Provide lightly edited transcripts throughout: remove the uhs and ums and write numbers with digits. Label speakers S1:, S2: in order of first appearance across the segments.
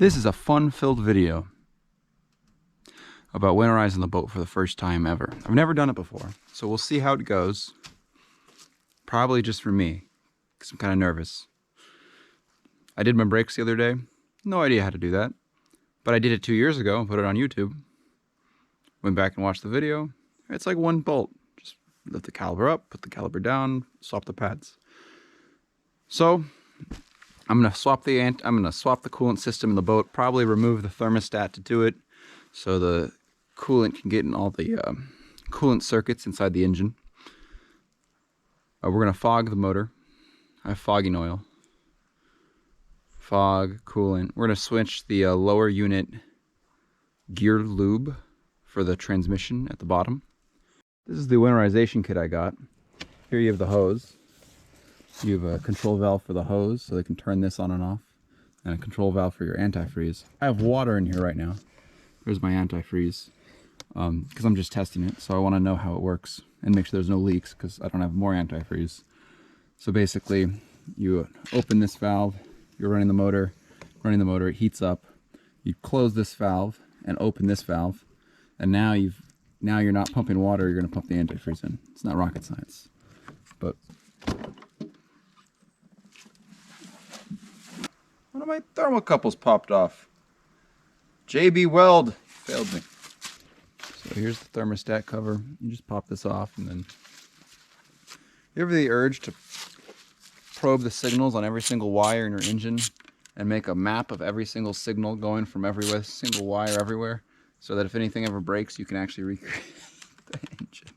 S1: This is a fun-filled video about winterizing the boat for the first time ever. I've never done it before, so we'll see how it goes. Probably just for me, because I'm kind of nervous. I did my brakes the other day. No idea how to do that. But I did it 2 years ago and put it on YouTube. Went back and watched the video. It's like one bolt. Just lift the caliper up, put the caliper down, swap the pads. So I'm gonna swap the coolant system in the boat. Probably remove the thermostat to do it, so the coolant can get in all the coolant circuits inside the engine. We're gonna fog the motor. I have fogging oil. Fog, coolant. We're gonna switch the lower unit gear lube for the transmission at the bottom. This is the winterization kit I got. Here you have the hose. You have a control valve for the hose, so they can turn this on and off, and a control valve for your antifreeze. I have water in here right now. There's my antifreeze, because I'm just testing it, so I want to know how it works and make sure there's no leaks, because I don't have more antifreeze. So basically, you open this valve, you're running the motor, it heats up. You close this valve and open this valve, and now you're not pumping water, you're going to pump the antifreeze in. It's not rocket science, but one of my thermocouples popped off. JB Weld failed me. So here's the thermostat cover. You just pop this off, and then you have the urge to probe the signals on every single wire in your engine and make a map of every single signal going from every single wire everywhere, so that if anything ever breaks, you can actually recreate the engine.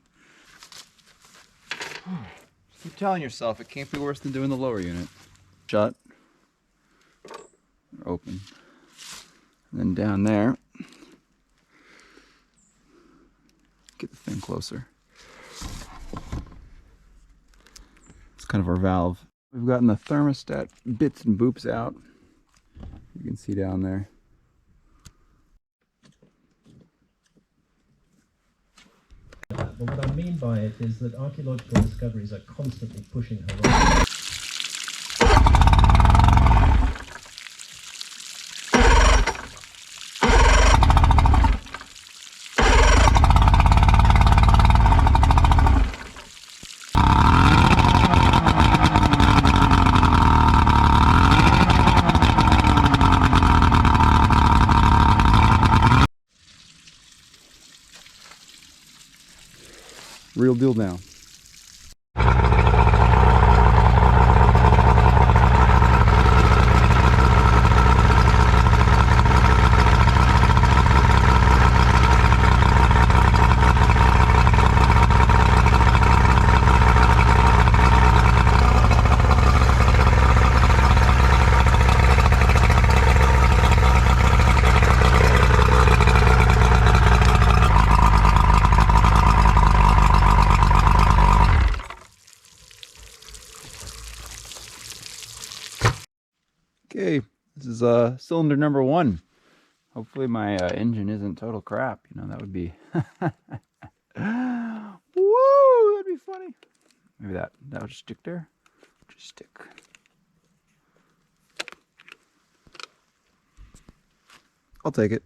S1: Keep telling yourself it can't be worse than doing the lower unit. Shut. Open. And then down there, get the thing closer. It's kind of our valve. We've gotten the thermostat bits and boops out. You can see down there.
S2: But what I mean by it is that archaeological discoveries are constantly pushing horizons.
S1: Real deal now. Okay, this is cylinder number 1. Hopefully my engine isn't total crap. You know, that would be woo, that'd be funny. Maybe that would just stick there. Just stick. I'll take it.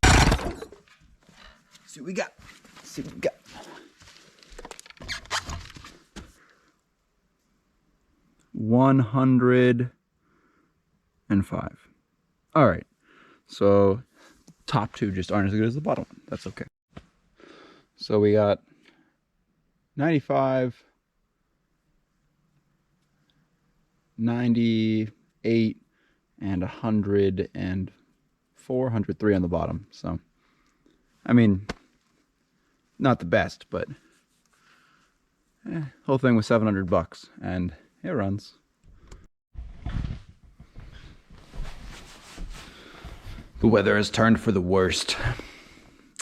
S1: See what we got. See what we got. 105. All right, so top two just aren't as good as the bottom one. That's okay. So we got 95, 98, and 104, 103 on the bottom. So, I mean, not the best, but whole thing was $700, and it runs. The weather has turned for the worst.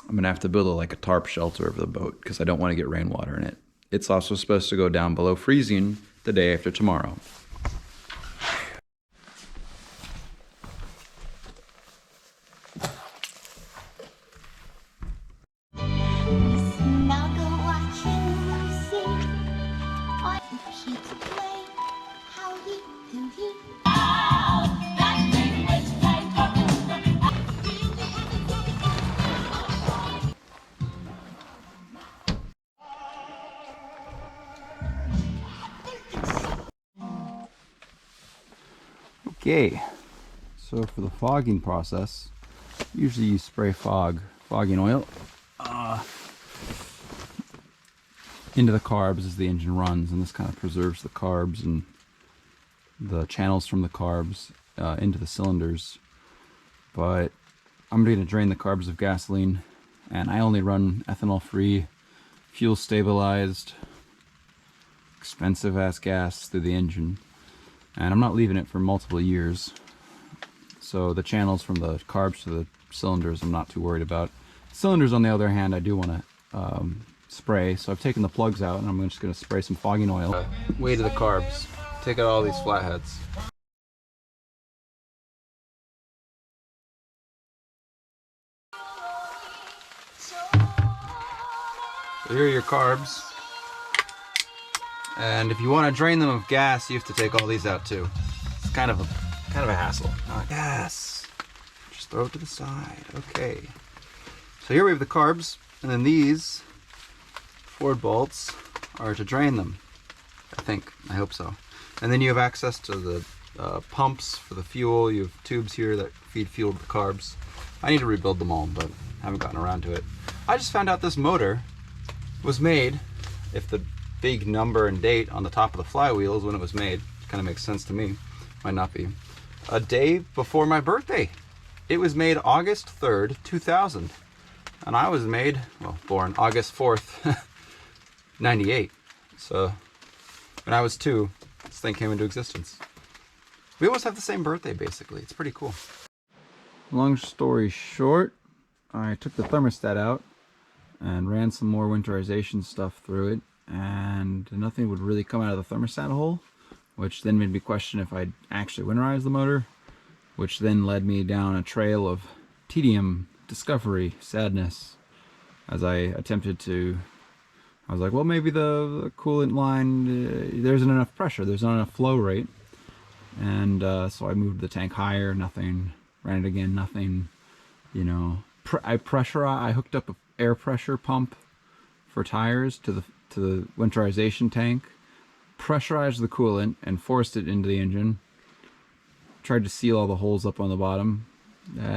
S1: I'm gonna have to build like a tarp shelter over the boat because I don't want to get rainwater in it. It's also supposed to go down below freezing the day after tomorrow. Okay, so for the fogging process, usually you spray fogging oil into the carbs as the engine runs, and this kind of preserves the carbs and the channels from the carbs into the cylinders. But I'm going to drain the carbs of gasoline, and I only run ethanol free, fuel stabilized, expensive ass gas through the engine, and I'm not leaving it for multiple years. So the channels from the carbs to the cylinders I'm not too worried about. Cylinders, on the other hand, I do want to spray, so I've taken the plugs out and I'm just going to spray some fogging oil. Way to the carbs. Take out all these flatheads. So here are your carbs. And if you want to drain them of gas, you have to take all these out too. It's kind of a hassle. Gas. Just throw it to the side. Okay. So here we have the carbs, and then these Ford bolts are to drain them. I think. I hope so. And then you have access to the pumps for the fuel. You have tubes here that feed fuel to the carbs. I need to rebuild them all, but haven't gotten around to it. I just found out this motor was made, if the big number and date on the top of the flywheel is when it was made, kind of makes sense to me, might not be, a day before my birthday. It was made August 3rd, 2000. And I was born August 4th, 98. So when I was 2, this thing came into existence. We almost have the same birthday, basically. It's pretty cool. Long story short, I took the thermostat out and ran some more winterization stuff through it, and nothing would really come out of the thermostat hole, which then made me question if I'd actually winterize the motor, which then led me down a trail of tedium, discovery, sadness, as I attempted to. I was like, well, maybe the coolant line, there isn't enough pressure, there's not enough flow rate, and so I moved the tank higher, nothing. Ran it again, nothing. You know, I hooked up an air pressure pump for tires to the winterization tank, pressurized the coolant and forced it into the engine. Tried to seal all the holes up on the bottom.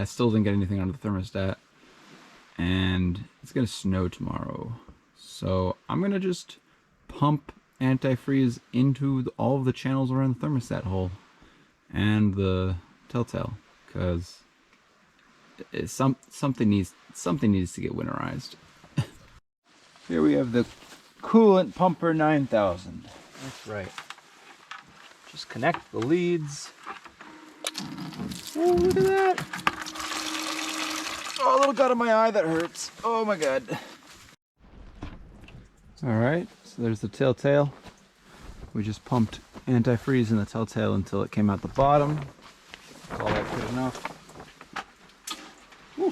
S1: Still didn't get anything out of the thermostat. And it's gonna snow tomorrow, so I'm gonna just pump antifreeze into all of the channels around the thermostat hole and the telltale, because something needs to get winterized. Here we have the Coolant Pumper 9000. That's right. Just connect the leads. Oh, look at that! Oh, a little gut in my eye that hurts. Oh my god. Alright, so there's the telltale. We just pumped antifreeze in the telltale until it came out the bottom. Call that good enough. Woo.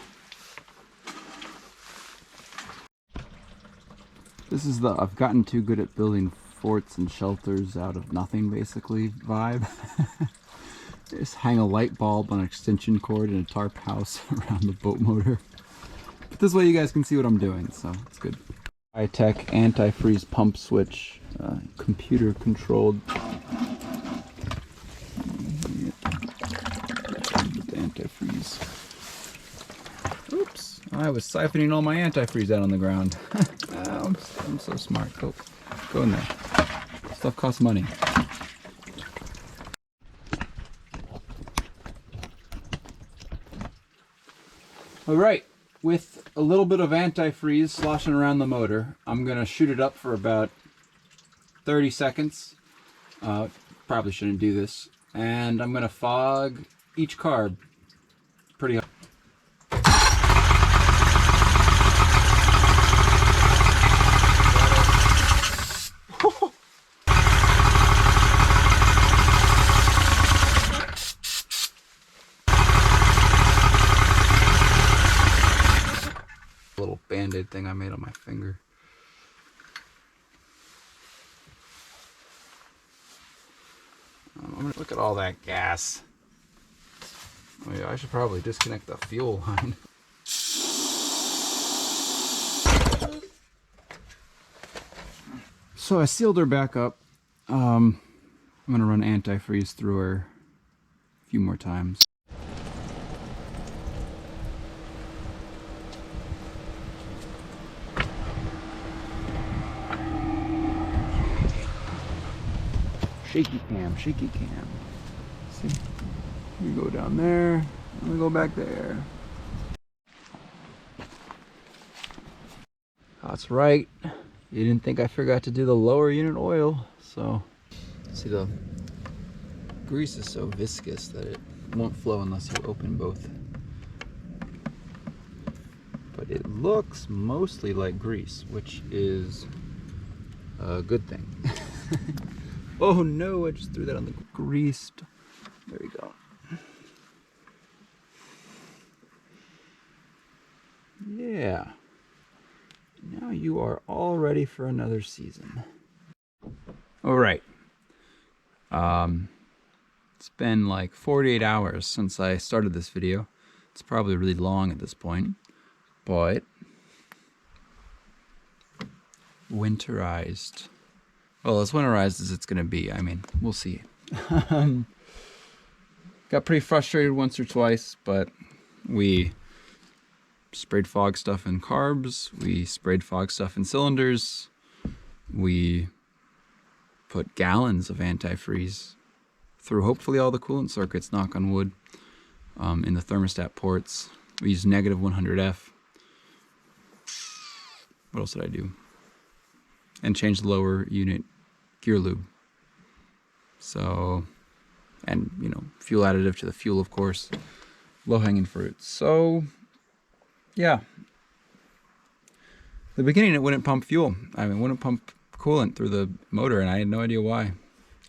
S1: This is the I've gotten too good at building forts and shelters out of nothing, basically, vibe. Just hang a light bulb on an extension cord in a tarp house around the boat motor. But this way you guys can see what I'm doing, so it's good. High-tech antifreeze pump switch, computer controlled. Antifreeze. Oops, I was siphoning all my antifreeze out on the ground. I'm so smart. Go in there. Stuff costs money. Alright, with a little bit of antifreeze sloshing around the motor, I'm going to shoot it up for about 30 seconds. Probably shouldn't do this. And I'm going to fog each carb pretty hard. Little band-aid thing I made on my finger. Look at all that gas. Oh yeah, I should probably disconnect the fuel line. So I sealed her back up. I'm gonna run antifreeze through her few more times. Shaky cam, shaky cam. See, we go down there, and we go back there. That's right. You didn't think I forgot to do the lower unit oil, so see the grease is so viscous that it won't flow unless you open both. But it looks mostly like grease, which is a good thing. Oh no, I just threw that on the grease. There we go. Yeah. Now you are all ready for another season. All right. It's been like 48 hours since I started this video. It's probably really long at this point, but winterized. Well, as winterized as it's gonna be. I mean, we'll see. Got pretty frustrated once or twice, but we sprayed fog stuff in carbs, we sprayed fog stuff in cylinders, we put gallons of antifreeze through hopefully all the coolant circuits, knock on wood, in the thermostat ports. We used negative 100F. What else did I do? And changed the lower unit gear lube. So, and you know, fuel additive to the fuel, of course. Low-hanging fruit. So, yeah. The beginning it wouldn't pump fuel. I mean, it wouldn't pump coolant through the motor, and I had no idea why.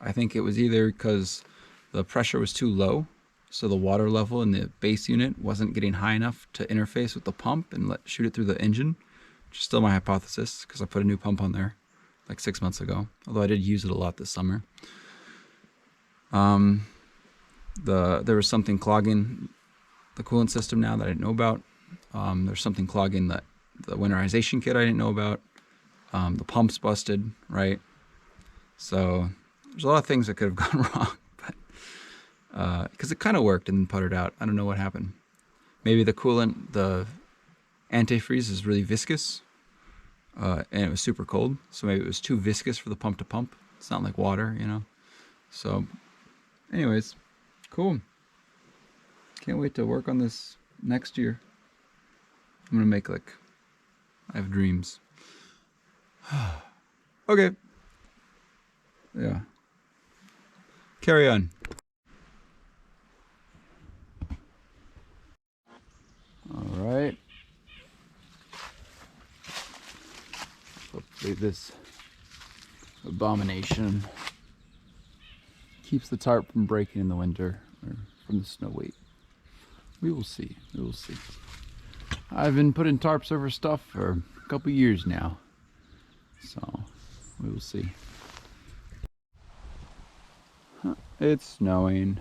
S1: I think it was either because the pressure was too low, so the water level in the base unit wasn't getting high enough to interface with the pump and shoot it through the engine, which is still my hypothesis because I put a new pump on there like 6 months ago, although I did use it a lot this summer. There was something clogging the coolant system now that I didn't know about. There's something clogging the winterization kit I didn't know about. The pump's busted, right? So there's a lot of things that could have gone wrong, but because it kind of worked and then puttered out. I don't know what happened. Maybe the coolant, the antifreeze is really viscous, and it was super cold, so maybe it was too viscous for the pump to pump. It's not like water, you know. So anyways, cool. Can't wait to work on this next year. I'm gonna make like, I have dreams. Okay. Yeah. Carry on. All right. Hopefully this abomination keeps the tarp from breaking in the winter or from the snow weight. We will see. We will see. I've been putting tarps over stuff for a couple years now, so we will see. It's snowing.